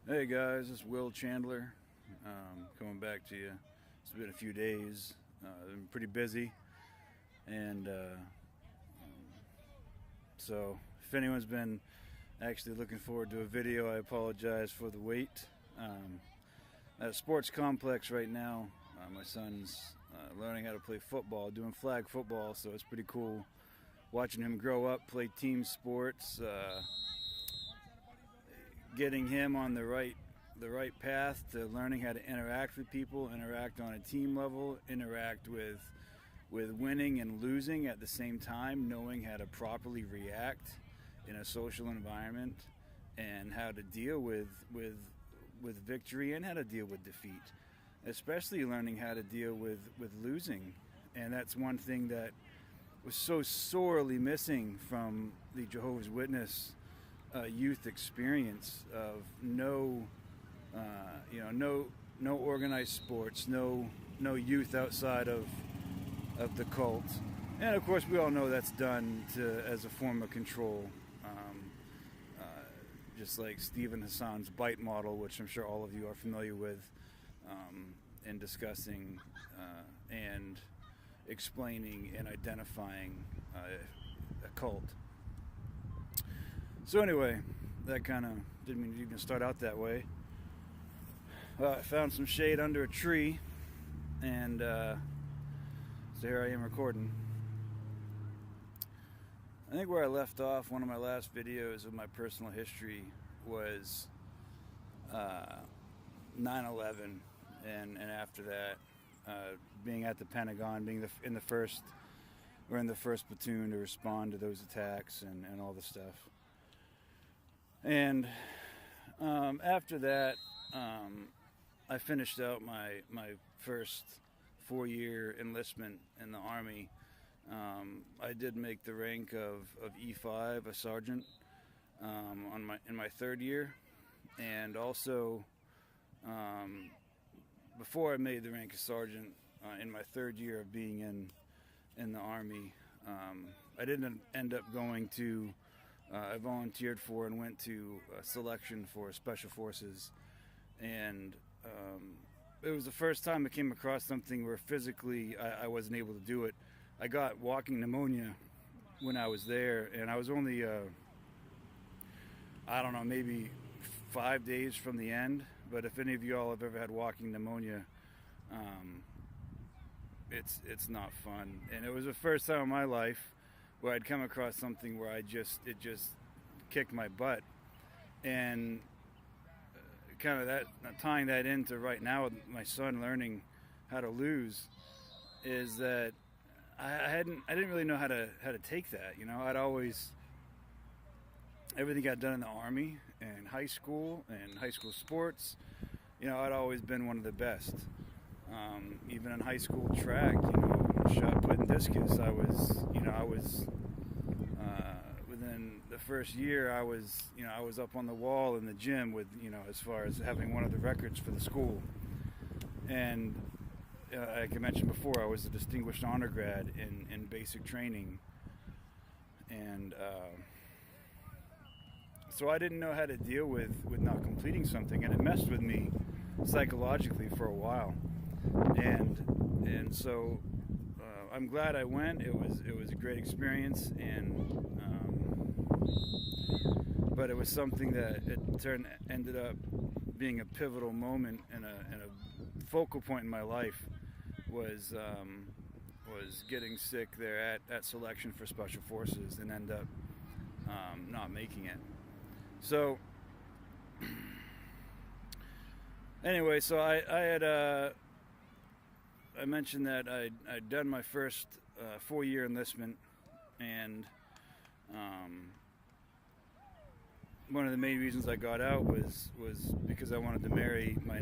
Hey guys, this is Will Chandler. Coming back to you. It's been a few days. Been pretty busy, and so if anyone's been actually looking forward to a video, I apologize for the wait. At a sports complex right now, my son's learning how to play football, doing flag football, so it's pretty cool watching him grow up, play team sports. Getting him on the right path to learning how to interact with people, interact on a team level, interact with winning and losing at the same time, knowing how to properly react in a social environment and how to deal with victory and how to deal with defeat, especially learning how to deal with losing. And that's one thing that was so sorely missing from the Jehovah's Witness youth experience of no organized sports, no youth outside of the cult, and of course we all know that's done as a form of control, just like Stephen Hassan's bite model, which I'm sure all of you are familiar with, in discussing and explaining and identifying a cult. So anyway, that kind of didn't mean to even start out that way. I found some shade under a tree, and so here I am recording. I think where I left off, one of my last videos of my personal history was 9/11, and after that, being at the Pentagon, being in the first platoon to respond to those attacks and all the stuff. And after that, I finished out my first 4-year enlistment in the Army. I did make the rank of E5, a sergeant, in my third year, and also before I made the rank of sergeant in my third year of being in the Army, I didn't end up going to. I volunteered for and went to selection for Special Forces, and it was the first time I came across something where physically I wasn't able to do it. I got walking pneumonia when I was there, and I was only, I don't know, maybe 5 days from the end. But if any of you all have ever had walking pneumonia, it's not fun. And it was the first time in my life where I'd come across something where it just kicked my butt. And kind of that, tying that into right now with my son learning how to lose, is that I didn't really know how to take that. I'd always, everything got done in the Army and high school sports. I'd always been one of the best. Even in high school track, shot put and discus, I was within the first year, I was up on the wall in the gym with, as far as having one of the records for the school. And like I mentioned before, I was a distinguished honor grad in basic training. And so I didn't know how to deal with not completing something, and it messed with me psychologically for a while. And so I'm glad I went. It was a great experience, and but it was something that ended up being a pivotal moment and a focal point in my life. Was getting sick there at selection for Special Forces and end up not making it. So anyway, so I mentioned that I'd done my first 4-year enlistment, and one of the main reasons I got out was because I wanted to marry my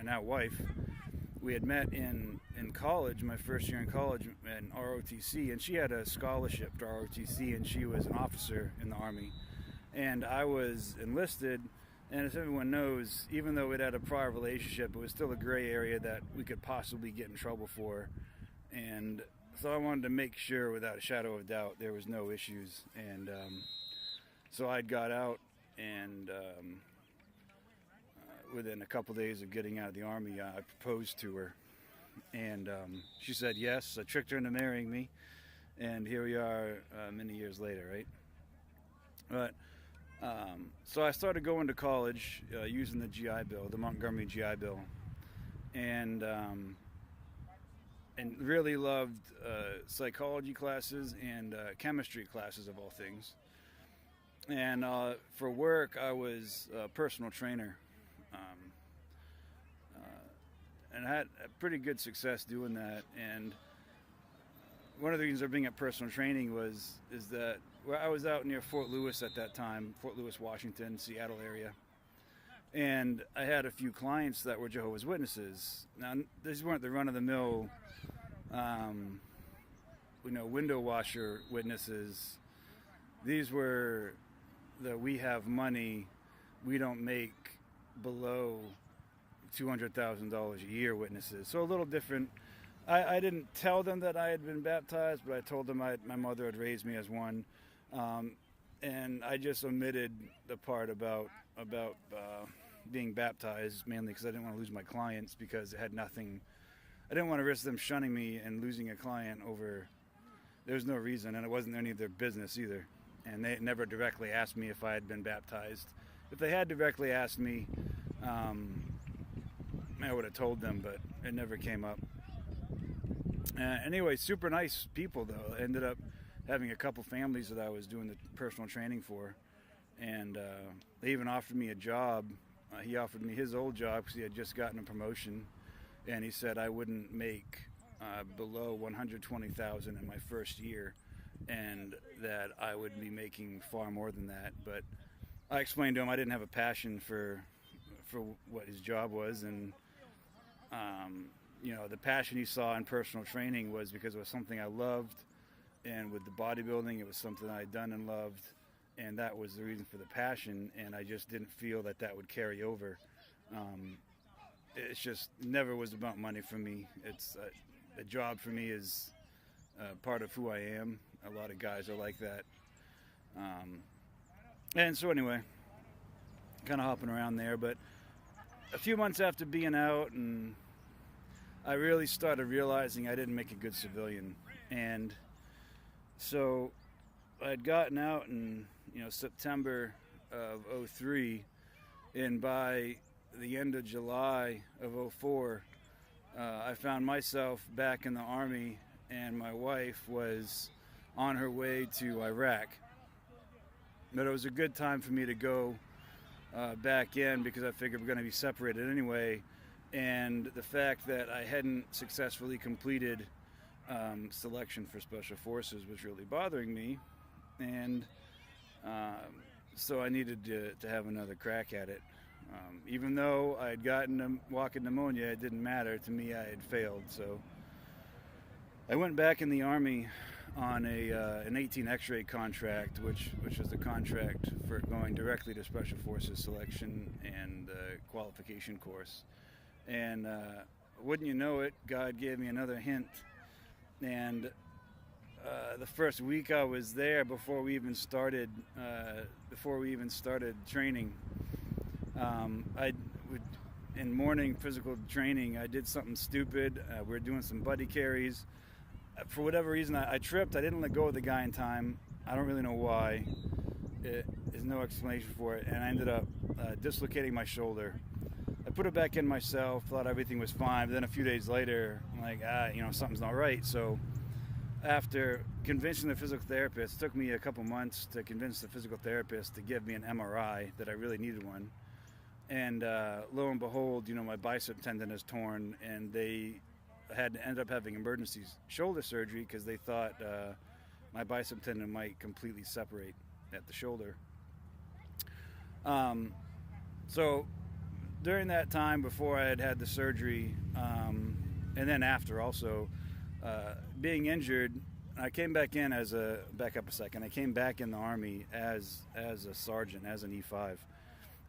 now wife. We had met in college, my first year in college in ROTC, and she had a scholarship to ROTC, and she was an officer in the Army, and I was enlisted. And as everyone knows, even though it had a prior relationship, it was still a gray area that we could possibly get in trouble for. And so I wanted to make sure, without a shadow of doubt, there was no issues. And so I'd got out, and within a couple days of getting out of the Army, I proposed to her, and she said yes. I tricked her into marrying me, and here we are many years later, right? But so I started going to college using the GI Bill, the Montgomery GI Bill, and really loved psychology classes and chemistry classes of all things. And for work, I was a personal trainer, and I had a pretty good success doing that. And one of the reasons I bring up personal training is that I was out near Fort Lewis at that time, Fort Lewis, Washington, Seattle area, and I had a few clients that were Jehovah's Witnesses. Now, these weren't the run-of-the-mill, window washer witnesses. These were the we have money, we don't make below $200,000 a year witnesses. So a little different. I didn't tell them that I had been baptized, but I told them my mother had raised me as one, and I just omitted the part about being baptized, mainly because I didn't want to lose my clients, because it had nothing. I didn't want to risk them shunning me and losing a client over. There was no reason, and it wasn't any of their business either. And they never directly asked me if I had been baptized. If they had directly asked me, I would have told them, but it never came up. Anyway, super nice people, though. I ended up having a couple families that I was doing the personal training for, and they even offered me a job. He offered me his old job because he had just gotten a promotion, and he said I wouldn't make below $120,000 in my first year, and that I would be making far more than that. But I explained to him I didn't have a passion for what his job was, and the passion he saw in personal training was because it was something I loved, and with the bodybuilding, it was something I had done and loved, and that was the reason for the passion, and I just didn't feel that would carry over. It's just never was about money for me. It's a job for me is part of who I am. A lot of guys are like that. And so anyway, kind of hopping around there, but a few months after being out, and I really started realizing I didn't make a good civilian. And so I'd gotten out in September of '03, and by the end of July of '04, I found myself back in the Army, and my wife was on her way to Iraq. But it was a good time for me to go back in, because I figured we're going to be separated anyway, and the fact that I hadn't successfully completed selection for Special Forces was really bothering me, and so I needed to have another crack at it. Even though I had gotten walking pneumonia, it didn't matter. To me, I had failed. So I went back in the Army on an 18 X-ray contract, which was the contract for going directly to Special Forces selection and qualification course. And wouldn't you know it, God gave me another hint. And the first week I was there, before we even started training, in morning physical training, I did something stupid. We were doing some buddy carries. For whatever reason, I tripped. I didn't let go of the guy in time. I don't really know why. There's no explanation for it. And I ended up dislocating my shoulder. I put it back in myself, thought everything was fine. But then a few days later, I'm like, something's not right. So after convincing the physical therapist, it took me a couple months to convince the physical therapist to give me an MRI, that I really needed one. And lo and behold, my bicep tendon is torn, and they had to end up having emergency shoulder surgery because they thought my bicep tendon might completely separate at the shoulder. So during that time, before I had the surgery, and then after also, being injured, I came back in back up a second, I came back in the Army as a sergeant, as an E5,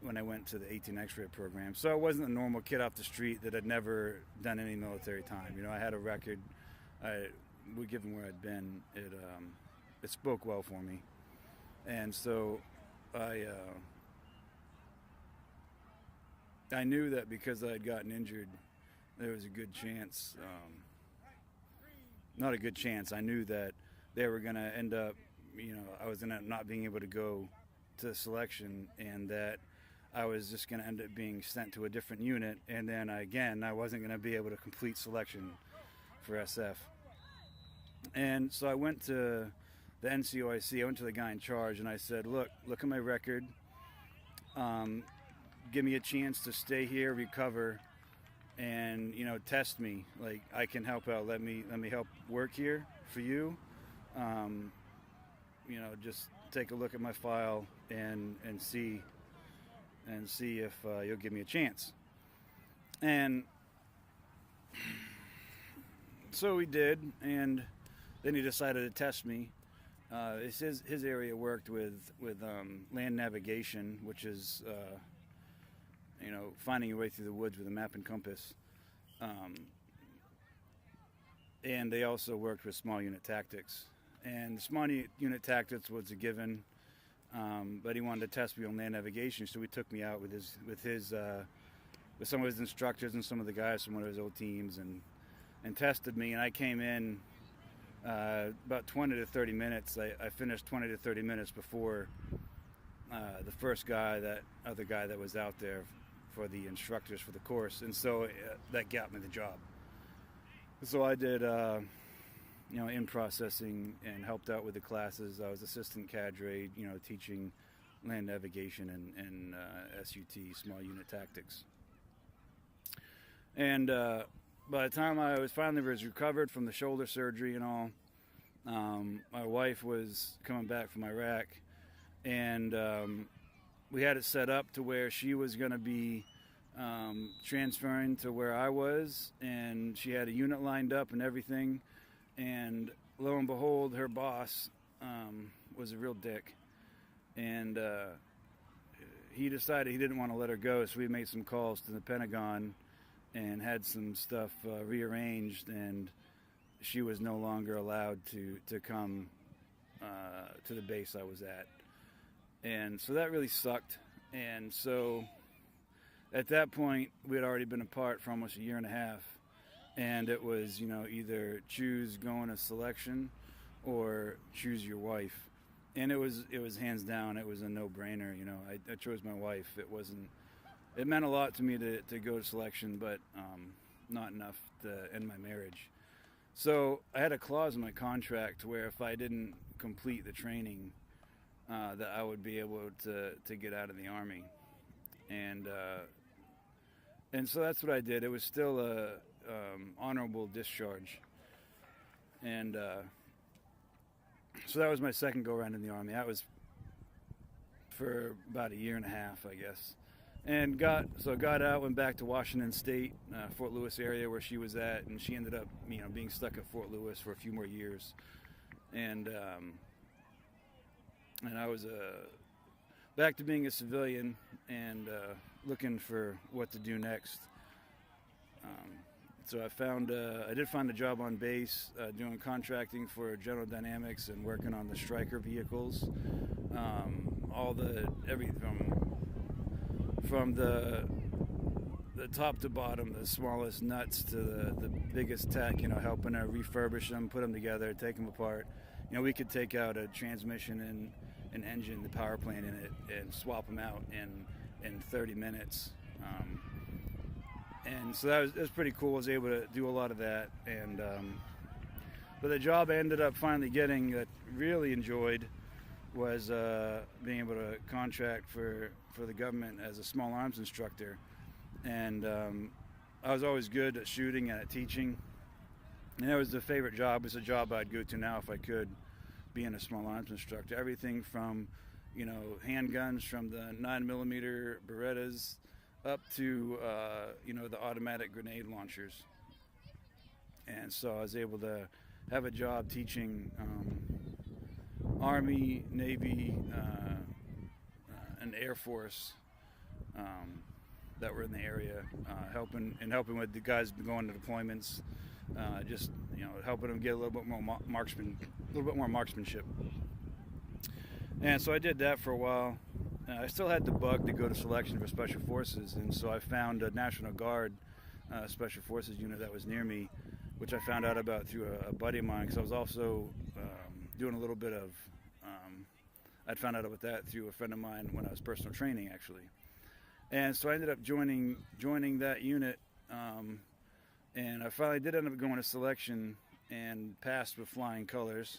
when I went to the 18 X-ray program. So I wasn't a normal kid off the street that had never done any military time. I had a record. Given where I'd been, it spoke well for me. And so I knew that because I had gotten injured, there was a good chance, not a good chance, I knew that they were going to end up, I was going to not being able to go to selection, and that I was just going to end up being sent to a different unit, and then I wasn't going to be able to complete selection for SF. And so I went to the NCOIC, I went to the guy in charge, and I said, look at my record, give me a chance to stay here, recover, and test me. Like, I can help out. Let me help work here for you. Just take a look at my file and see if you'll give me a chance. And so he did, and then he decided to test me. His area worked with land navigation, which is finding your way through the woods with a map and compass. And they also worked with small unit tactics. And the small unit tactics was a given, but he wanted to test me on land navigation, so he took me out with some of his instructors and some of the guys from one of his old teams, and tested me. And I came in about 20 to 30 minutes. I finished 20 to 30 minutes before the first guy, that other guy that was out there for the instructors for the course, and so that got me the job. So I did in processing and helped out with the classes. I was assistant cadre, teaching land navigation and SUT, small unit tactics. And by the time I was finally recovered from the shoulder surgery and all, my wife was coming back from Iraq, and we had it set up to where she was going to be transferring to where I was, and she had a unit lined up and everything. And lo and behold, her boss was a real dick, and he decided he didn't want to let her go, so we made some calls to the Pentagon and had some stuff rearranged, and she was no longer allowed to come to the base I was at. And so that really sucked. And so at that point, we had already been apart for almost a year and a half. And it was, either choose going to selection or choose your wife. And it was hands down, it was a no-brainer. I chose my wife. It meant a lot to me to go to selection, but not enough to end my marriage. So I had a clause in my contract where if I didn't complete the training, that I would be able to get out of the Army. And so that's what I did. It was still a honorable discharge, and so that was my second go around in the Army. That was for about a year and a half, I guess, and got out, went back to Washington State, Fort Lewis area where she was at, and she ended up being stuck at Fort Lewis for a few more years, and I was back to being a civilian and looking for what to do next. So I did find a job on base, doing contracting for General Dynamics and working on the Stryker vehicles. Everything from the top to bottom, the smallest nuts to the biggest tech, helping to refurbish them, put them together, take them apart. We could take out a transmission and an engine, the power plant in it, and swap them out in 30 minutes. And so that was pretty cool. I was able to do a lot of that. And but the job I ended up finally getting that really enjoyed was being able to contract for the government as a small arms instructor. And I was always good at shooting and at teaching. And that was the favorite job. It's a job I'd go to now if I could, being a small arms instructor. Everything from, handguns from the 9mm Berettas up to, the automatic grenade launchers. And so I was able to have a job teaching Army, Navy, and Air Force that were in the area, helping with the guys going to deployments, helping them get a little bit more marksmanship. And so I did that for a while, I still had the bug to go to selection for Special Forces, and so I found a National Guard Special Forces unit that was near me, which I found out about through a buddy of mine, because I was also doing a little bit of, I'd found out about that through a friend of mine when I was personal training, actually. And so I ended up joining that unit, and I finally did end up going to selection and passed with flying colors,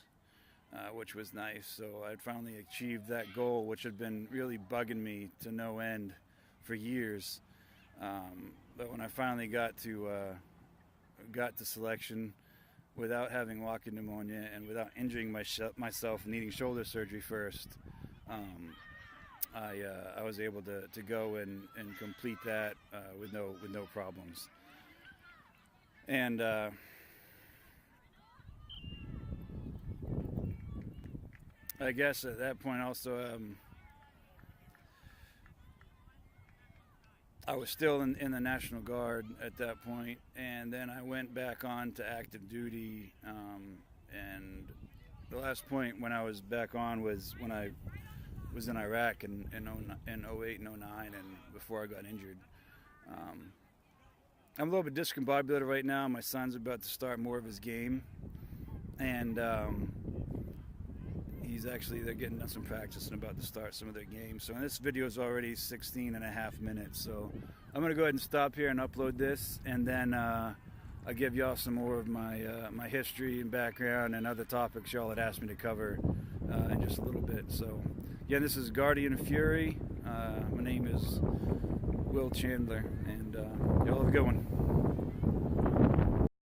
which was nice. So I'd finally achieved that goal, which had been really bugging me to no end for years. But when I finally got to selection without having walking pneumonia and without injuring myself and needing shoulder surgery first, I was able to go and complete that with no problems. And I guess at that point also, I was still in the National Guard at that point, and then I went back on to active duty, and the last point when I was back on was when I was in Iraq in 08 and 09, and before I got injured. I'm a little bit discombobulated right now. My son's about to start more of his game, and they're getting some practice and about to start some of their games. So this video is already 16 and a half minutes. So I'm going to go ahead and stop here and upload this, and then I'll give y'all some more of my history and background and other topics y'all had asked me to cover in just a little bit. So yeah, this is Guardian Fury. My name is Will Chandler, and y'all have a good one.